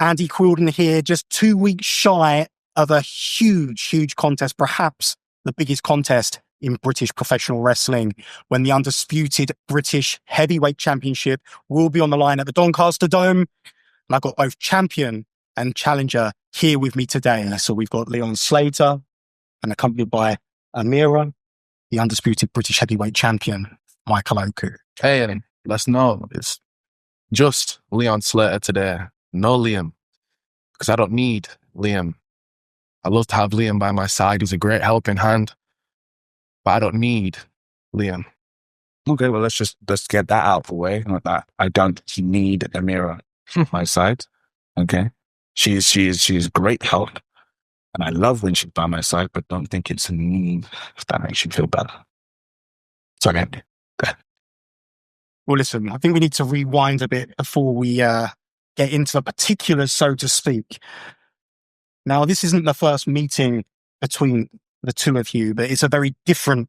Andy Quildan here, just 2 weeks shy of a huge contest, perhaps the biggest contest in British professional wrestling, when the undisputed British Heavyweight Championship will be on the line at the Doncaster Dome. And I've got both champion and challenger here with me today. So we've got Leon Slater, and accompanied by Amira, the undisputed British Heavyweight Champion, Michael Oku. Hey, let's know. It's just Leon Slater today. No Liam. Because I don't need Liam. I love to have Liam by my side. He's a great helping hand. But I don't need Liam. Okay, well, let's get that out of the way. Like that. I don't need Amira on my side. Okay. She's great help. And I love when she's by my side, but don't think it's a need, if that makes you feel better. Sorry, Andy. Go ahead. Well, listen, I think we need to rewind a bit before we get into the particulars, so to speak. Now, this isn't the first meeting between the two of you, but it's a very different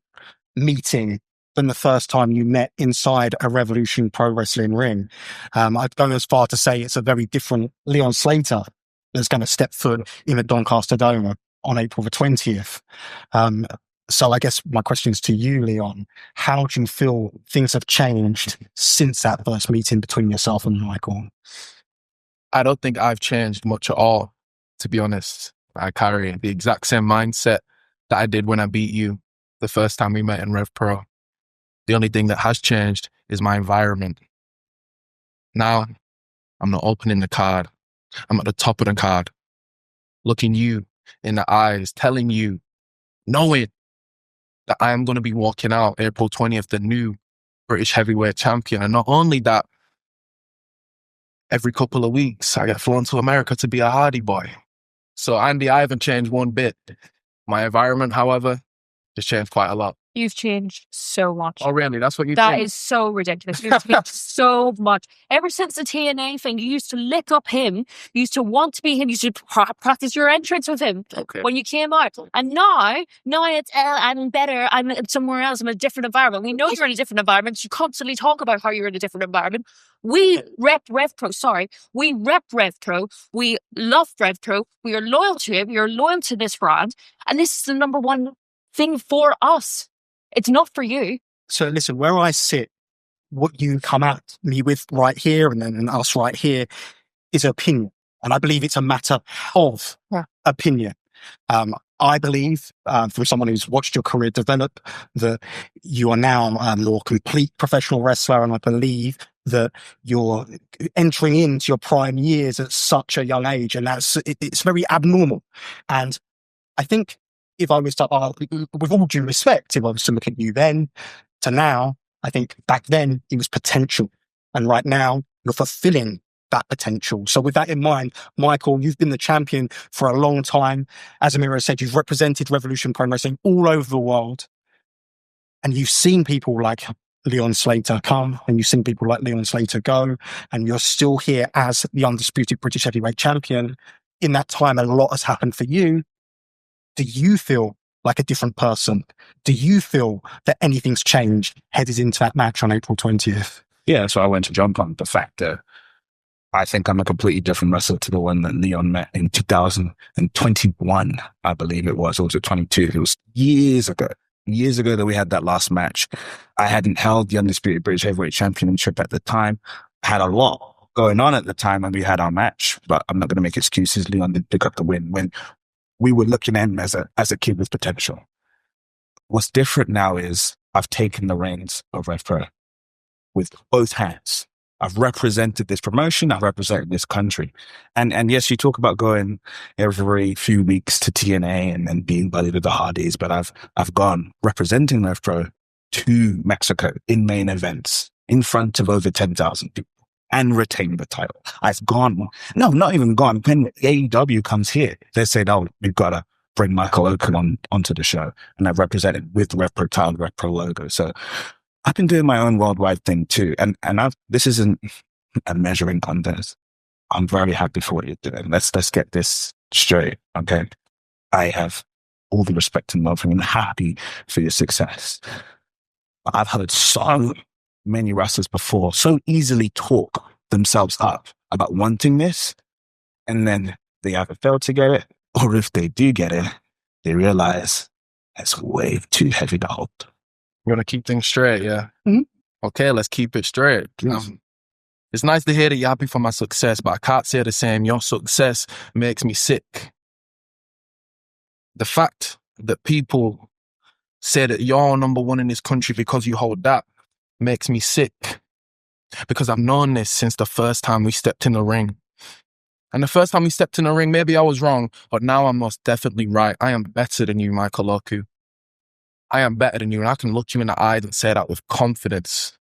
meeting than the first time you met inside a Revolution Pro Wrestling ring. I'd go as far to say it's a very different Leon Slater that's going to step foot in the Doncaster Dome on April the 20th. So I guess my question is to you, Leon. How do you feel things have changed since that first meeting between yourself and Michael? I don't think I've changed much at all, to be honest. I carry the exact same mindset that I did when I beat you the first time we met in Rev Pro. The only thing that has changed is my environment. Now, I'm not opening the card. I'm at the top of the card, looking you in the eyes, telling you, knowing that I am going to be walking out April 20th, the new British Heavyweight Champion. And not only that, every couple of weeks, I get flown to America to be a Hardy boy. So, Andy, I haven't changed one bit. My environment, however, has changed quite a lot. You've changed so much. Oh, really? That's what you think? That is so ridiculous. You've changed so much. Ever since the TNA thing, you used to lick up him. You used to want to be him. You used to practice your entrance with him when you came out. And now it's, I'm better. I'm somewhere else. I'm in a different environment. We know you're in a different environment. You constantly talk about how you're in a different environment. We rep RevPro. We rep RevPro. We love RevPro. We are loyal to it. We are loyal to this brand. And this is the number one thing for us. It's not for you. So listen, where I sit, what you come at me with right here and then us right here is opinion. And I believe it's a matter of opinion. I believe, from someone who's watched your career develop, that you are now a more complete professional wrestler. And I believe that you're entering into your prime years at such a young age. And it's very abnormal. And I think if I was to, with all due respect, if I was to look at you then to now, I think back then it was potential. And right now you're fulfilling that potential. So with that in mind, Michael, you've been the champion for a long time. As Amira said, you've represented Revolution Pro Wrestling all over the world. And you've seen people like Leon Slater come and you've seen people like Leon Slater go. And you're still here as the undisputed British Heavyweight Champion. In that time, a lot has happened for you. Do you feel like a different person? Do you feel that anything's changed headed into that match on April 20th? Yeah, so I went to jump on the fact that I think I'm a completely different wrestler to the one that Leon met in 2021, I believe it was. Or was it 22? It was years ago that we had that last match. I hadn't held the Undisputed British Heavyweight Championship at the time. I had a lot going on at the time when we had our match, but I'm not going to make excuses. Leon did pick up the win when we were looking at him as a kid with potential. What's different now is I've taken the reins of RevPro with both hands. I've represented this promotion. I've represented this country. And yes, you talk about going every few weeks to TNA and being buddied with the Hardys, but I've gone representing RevPro to Mexico in main events in front of over 10,000 people and retained the title. I've gone, no, not even gone. When AEW comes here, they say, no, we've got to bring Michael Oku onto the show. And I've represented with the RevPro title, RevPro logo. So I've been doing my own worldwide thing too. And this isn't a measuring contest. I'm very happy for what you're doing. Let's get this straight. Okay. I have all the respect and love and I'm happy for your success. I've heard so many wrestlers before so easily talk themselves up about wanting this And then they either fail to get it, or if they do get it, they realize it's way too heavy to hold. You want to keep things straight, yeah? Mhm. Okay, let's keep it straight. It's nice to hear that you're happy for my success, but I can't say the same. Your success makes me sick. The fact that people say that you're number one in this country because you hold that makes me sick. Because I've known this since the first time we stepped in the ring. And the first time we stepped in the ring, maybe I was wrong, but now I'm most definitely right. I am better than you, Michael Oku. I am better than you, and I can look you in the eyes and say that with confidence.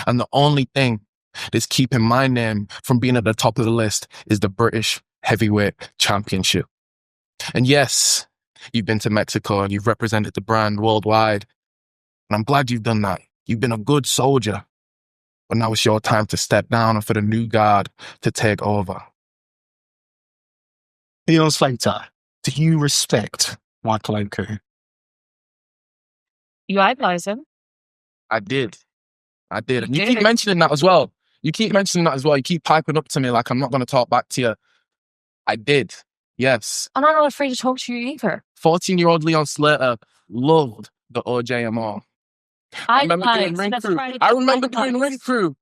And the only thing that's keeping my name from being at the top of the list is the British Heavyweight Championship. And yes, you've been to Mexico and you've represented the brand worldwide. And I'm glad you've done that. You've been a good soldier. But now it's your time to step down and for the new guard to take over. Leon Slater, do you respect Michael Oku? You idolize him. I did. And you keep mentioning that as well. You keep piping up to me like I'm not going to talk back to you. I did. Yes. And I'm not afraid to talk to you either. 14-year-old Leon Slater loved the OJMO. I remember doing ring crew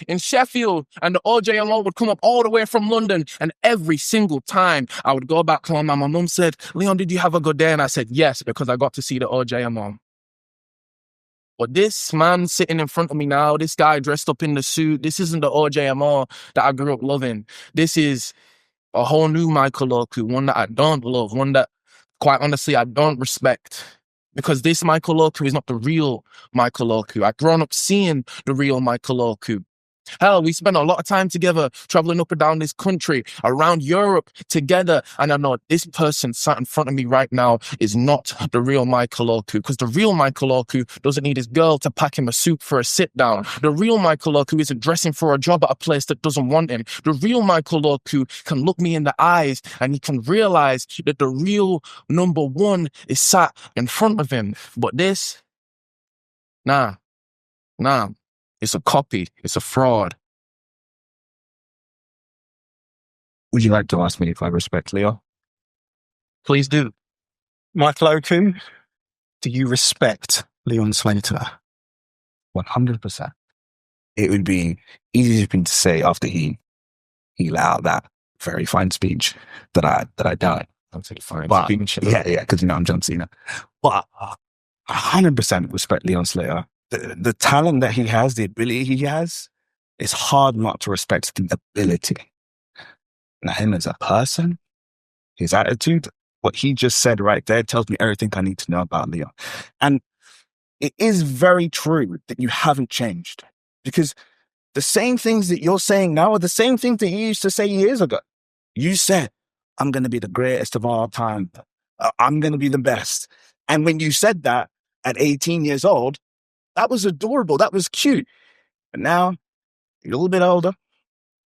in Sheffield, and the OJMO would come up all the way from London, and every single time I would go back home and my mum said, Leon, did you have a good day? And I said, yes, because I got to see the OJMO. But this man sitting in front of me now, this guy dressed up in the suit, this isn't the OJMO that I grew up loving. This is a whole new Michael Oku, one that I don't love, one that, quite honestly, I don't respect. Because this Michael Oku is not the real Michael Oku. I've grown up seeing the real Michael Oku. Hell, we spent a lot of time together traveling up and down this country, around Europe together. And I know this person sat in front of me right now is not the real Michael Oku, because the real Michael Oku doesn't need his girl to pack him a soup for a sit down. The real Michael Oku isn't dressing for a job at a place that doesn't want him. The real Michael Oku can look me in the eyes and he can realize that the real number one is sat in front of him. But this, nah. It's a copy. It's a fraud. Would you like to ask me if I respect Leo? Please do. Michael Oku, do you respect Leon Slater? 100%. It would be easy for me to say after he let out that very fine speech that I done. I'll take fine speech. Yeah, because I'm John Cena. But 100% respect Leon Slater. The talent that he has, the ability he has, it's hard not to respect the ability. Now, him as a person, his attitude, what he just said right there tells me everything I need to know about Leon. And it is very true that you haven't changed, because the same things that you're saying now are the same things that you used to say years ago. You said, I'm going to be the greatest of all time. I'm going to be the best. And when you said that at 18 years old, that was adorable. That was cute. But now you're a little bit older.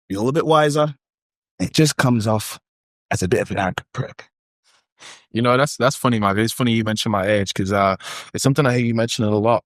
You're a little bit wiser. It just comes off as a bit of an arrogant prick. You know, that's funny, Mike. It's funny you mention my age, because it's something I hear you mention it a lot.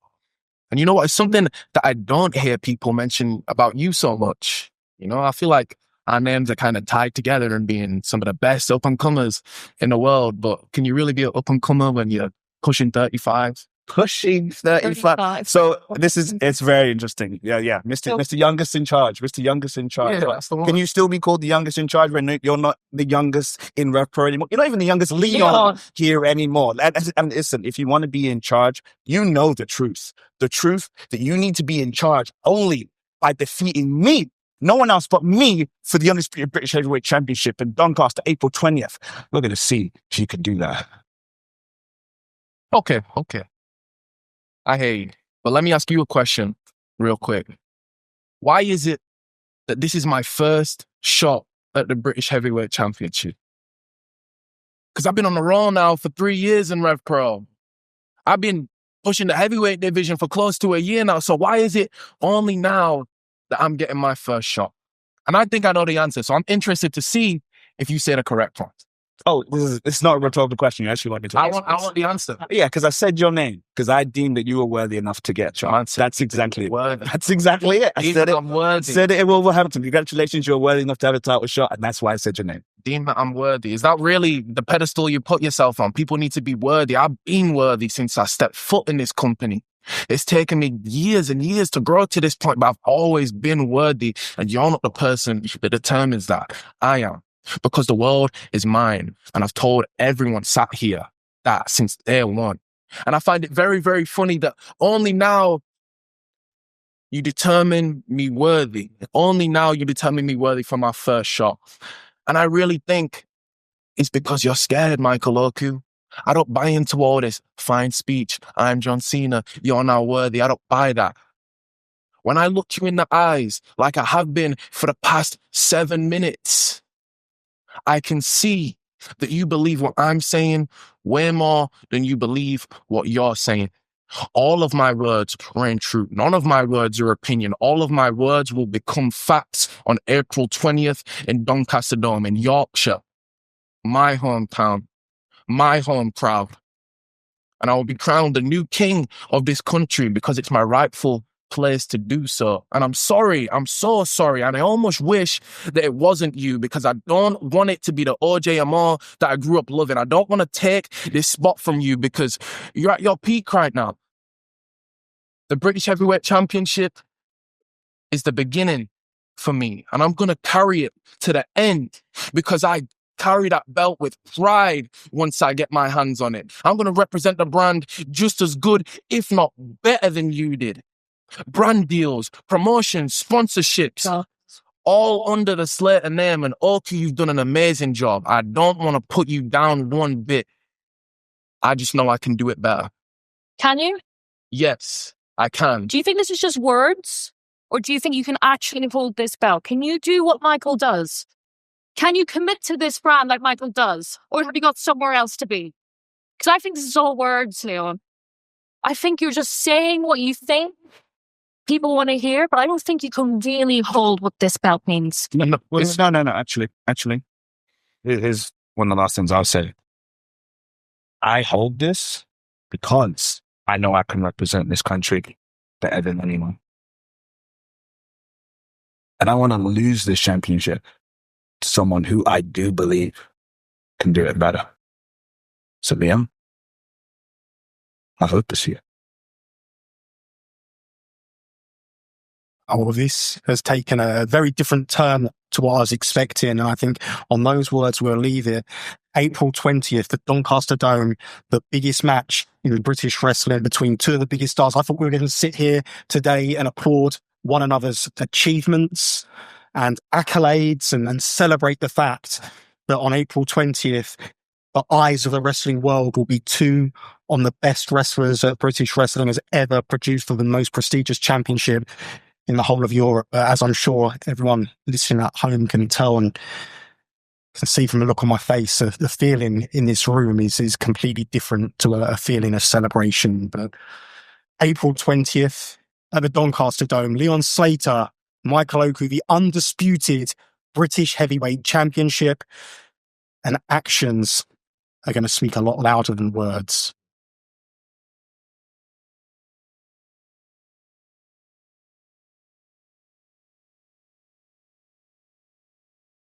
And you know what? It's something that I don't hear people mention about you so much. You know, I feel like our names are kind of tied together in being some of the best up-and-comers in the world. But can you really be an up-and-comer when you're pushing 35? Pushing 35. So it's very interesting. Yeah. Mr. Youngest in charge. Mr. Youngest in charge. Yeah, that's the one. Can you still be called the youngest in charge when you're not the youngest in Rev Pro anymore? You're not even the youngest Leon here anymore. And listen, if you want to be in charge, you know the truth. The truth that you need to be in charge only by defeating me. No one else but me for the Undisputed British Heavyweight Championship in Doncaster, April 20th. We're going to see if you can do that. Okay. I hear you. But let me ask you a question real quick. Why is it that this is my first shot at the British Heavyweight Championship? Because I've been on the roll now for 3 years in Rev Pro. I've been pushing the heavyweight division for close to a year now. So why is it only now that I'm getting my first shot? And I think I know the answer. So I'm interested to see if you say the correct one. Oh, it's not a rhetorical question. You actually want me to answer I want the answer. Yeah, because I said your name, because I deemed that you were worthy enough to get your answer. That's exactly it. Worthy. That's exactly it. I said it. I'm worthy. Said it in Wolverhampton. Congratulations, you're worthy enough to have a title shot, and that's why I said your name. Deem that I'm worthy. Is that really the pedestal you put yourself on? People need to be worthy. I've been worthy since I stepped foot in this company. It's taken me years and years to grow to this point, but I've always been worthy, and you're not the person that determines that. I am. Because the world is mine, and I've told everyone sat here that since day one. And I find it very, very funny that only now you determine me worthy. Only now you determine me worthy for my first shot. And I really think it's because you're scared, Michael Oku. I don't buy into all this fine speech. I'm John Cena. You're now worthy. I don't buy that. When I look you in the eyes, like I have been for the past 7 minutes, I can see that you believe what I'm saying way more than you believe what you're saying. All of my words reign true. None of my words are opinion. All of my words will become facts on April 20th in Doncaster Dome in Yorkshire, my hometown, my home crowd. And I will be crowned the new king of this country because it's my rightful place to do so. And I'm sorry. I'm so sorry. And I almost wish that it wasn't you, because I don't want it to be the OJMO that I grew up loving. I don't want to take this spot from you because you're at your peak right now. The British Heavyweight Championship is the beginning for me, and I'm going to carry it to the end because I carry that belt with pride once I get my hands on it. I'm going to represent the brand just as good, if not better than you did. Brand deals, promotions, sponsorships, all under the Slater name. And Oku, you've done an amazing job. I don't want to put you down one bit. I just know I can do it better. Can you? Yes, I can. Do you think this is just words? Or do you think you can actually hold this belt? Can you do what Michael does? Can you commit to this brand like Michael does? Or have you got somewhere else to be? Because I think this is all words, Leon. I think you're just saying what you think people want to hear, but I don't think you can really hold what this belt means. No. Actually, here's one of the last things I'll say. I hold this because I know I can represent this country better than anyone. And I want to lose this championship to someone who I do believe can do it better. So, Liam, I hope to see you. Oh, this has taken a very different turn to what I was expecting. And I think on those words, we'll leave it. April 20th, the Doncaster Dome, the biggest match in British wrestling between two of the biggest stars. I thought we were going to sit here today and applaud one another's achievements and accolades and celebrate the fact that on April 20th, the eyes of the wrestling world will be two on the best wrestlers that British wrestling has ever produced for the most prestigious championship in the whole of Europe. As I'm sure everyone listening at home can tell and can see from the look on my face, the feeling in this room is completely different to a feeling of celebration. But April 20th at the Doncaster Dome, Leon Slater, Michael Oku, the undisputed British Heavyweight Championship, and actions are going to speak a lot louder than words.